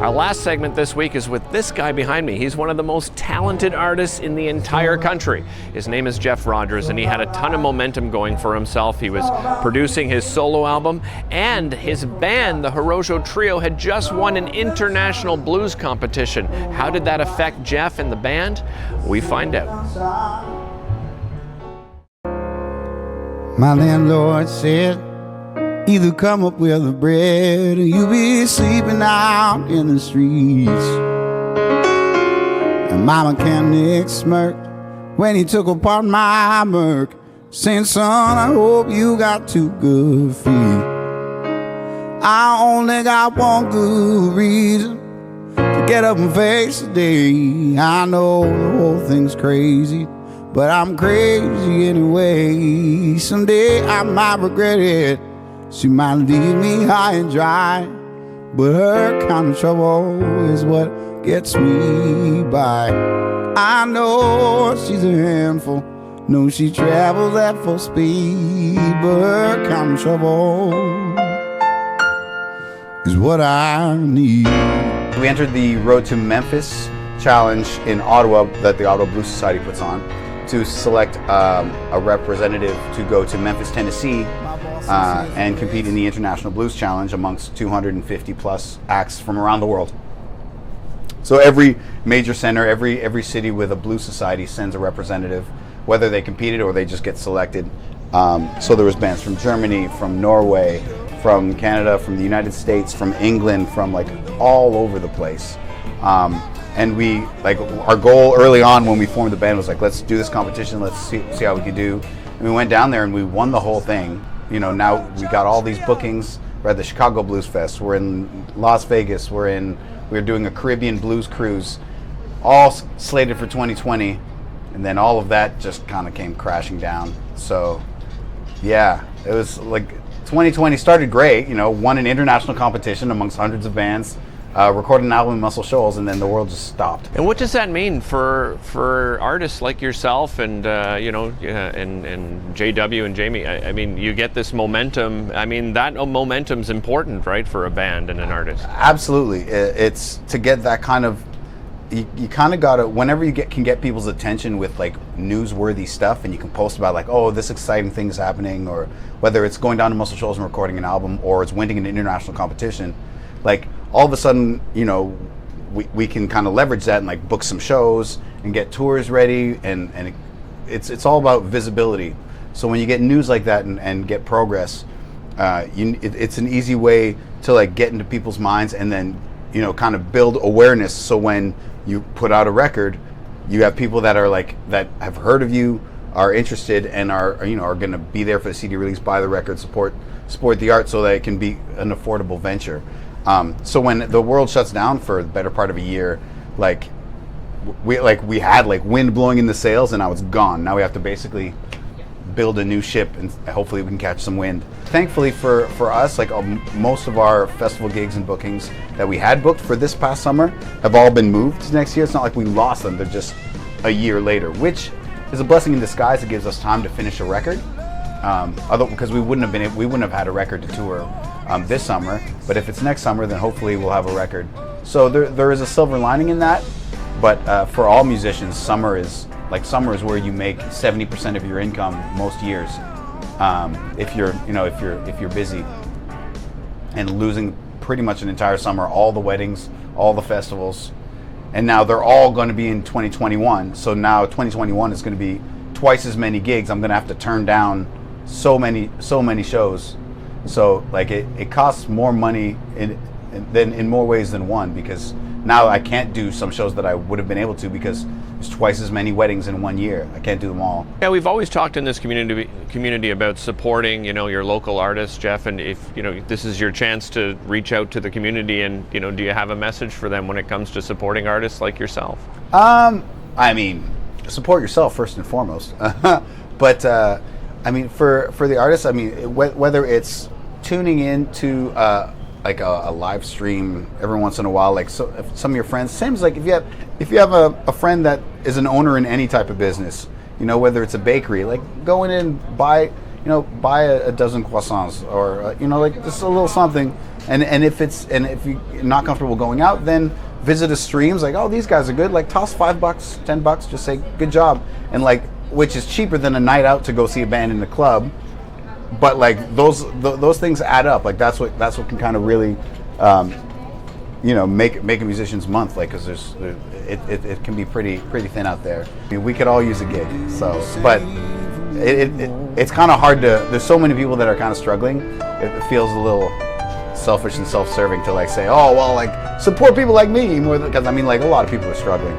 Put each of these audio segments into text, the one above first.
Our last segment this week is with this guy behind me. He's one of the most talented artists in the entire country. His name is Jeff Rogers, and he had a ton of momentum going for himself. He was producing his solo album, and his band, the Hirojo Trio, had just won an international blues competition. How did that affect Jeff and the band? We find out. My landlord said, either come up with the bread or you be sleeping out in the streets. And my mechanic smirked when he took apart my Merc, saying, son, I hope you got 2 good feet. I only got one good reason to get up and face the day. I know the whole thing's crazy, but I'm crazy anyway. Someday I might regret it. She might leave me high and dry, but her kind of trouble is what gets me by. I know she's a handful, know she travels at full speed, but her kind of trouble is what I need. We entered the Road to Memphis challenge in Ottawa that the Ottawa Blues Society puts on to select a representative to go to Memphis, Tennessee, and compete in the International Blues Challenge amongst 250 plus acts from around the world. So every major center, every city with a blues society sends a representative, whether they competed or they just get selected. So there was bands from Germany, from Norway, from Canada, from the United States, from England, from like all over the place. And we, like, our goal early on when we formed the band was like, let's do this competition, let's see how we can do. And we went down there and we won the whole thing. You know, now we got all these bookings. We're at the Chicago Blues Fest. We're in Las Vegas. We're doing a Caribbean blues cruise, all slated for 2020. And then all of that just kind of came crashing down. So, yeah, it was like 2020 started great. You know, won an international competition amongst hundreds of bands. Recorded an album in Muscle Shoals, and then the world just stopped. And what does that mean for artists like yourself and and JW and Jamie? I mean, you get this momentum. I mean, that momentum's important, right, for a band and an artist? Absolutely. It's to get that kind of, you kind of gotta, whenever you can get people's attention with like newsworthy stuff, and you can post about like, oh, this exciting thing is happening, or whether it's going down to Muscle Shoals and recording an album, or it's winning an international competition, like, all of a sudden, you know, we can kind of leverage that and like book some shows and get tours ready, and it's all about visibility. So when you get news like that and get progress, it's an easy way to like get into people's minds, and then, you know, kind of build awareness. So when you put out a record, you have people that are like, that have heard of you, are interested, and are going to be there for the CD release, buy the record, support the art, so that it can be an affordable venture. So when the world shuts down for the better part of a year, like we had like wind blowing in the sails, and now it's gone. Now we have to basically build a new ship, and hopefully we can catch some wind. Thankfully for us, like most of our festival gigs and bookings that we had booked for this past summer have all been moved to next year. It's not like we lost them; they're just a year later, which is a blessing in disguise. It gives us time to finish a record. Although, because we wouldn't have had a record to tour this summer, but if it's next summer, then hopefully we'll have a record. So there is a silver lining in that. But for all musicians, summer is where you make 70% of your income most years. If you're busy, and losing pretty much an entire summer, all the weddings, all the festivals, and now they're all going to be in 2021. So now 2021 is going to be twice as many gigs. I'm going to have to turn down so many shows. So like it costs more money in more ways than one, because now I can't do some shows that I would have been able to, because there's twice as many weddings in 1 year. I can't do them all. Yeah, we've always talked in this community about supporting, your local artists, Jeff, and if, this is your chance to reach out to the community, and, do you have a message for them when it comes to supporting artists like yourself? I mean, support yourself first and foremost. But I mean, for the artists, I mean, whether it's tuning in to like a live stream every once in a while, like if some of your friends, same as like if you have a friend that is an owner in any type of business, whether it's a bakery, like go in and buy a dozen croissants, or like just a little something And if you're not comfortable going out, then visit a streams. Like, oh, these guys are good. Like, toss $5, $10. Just say good job, and like, which is cheaper than a night out to go see a band in the club. But like those things add up. Like that's what can kind of really, make a musician's month. Like, because it can be pretty thin out there. I mean, we could all use a gig. So, but it's kind of hard to. There's so many people that are kind of struggling. It feels a little selfish and self-serving to like say, oh well, like support people like me more, because I mean, like, a lot of people are struggling.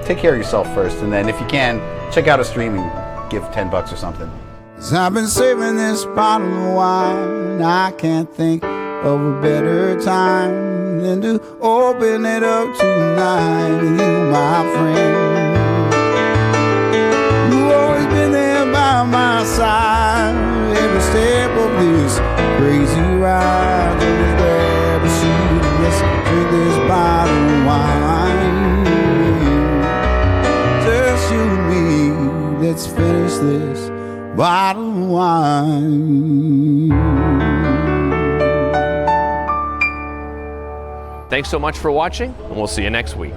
Take care of yourself first, and then if you can, check out a stream and give $10 or something. 'Cause I've been saving this bottle of wine. I can't think of a better time than to open it up tonight with you, my friend. You've always been there by my side, every step of this crazy ride. Always there to shoot, let's drink this bottle of wine. Just you and me, let's finish this bottle of wine. Thanks so much for watching, and we'll see you next week.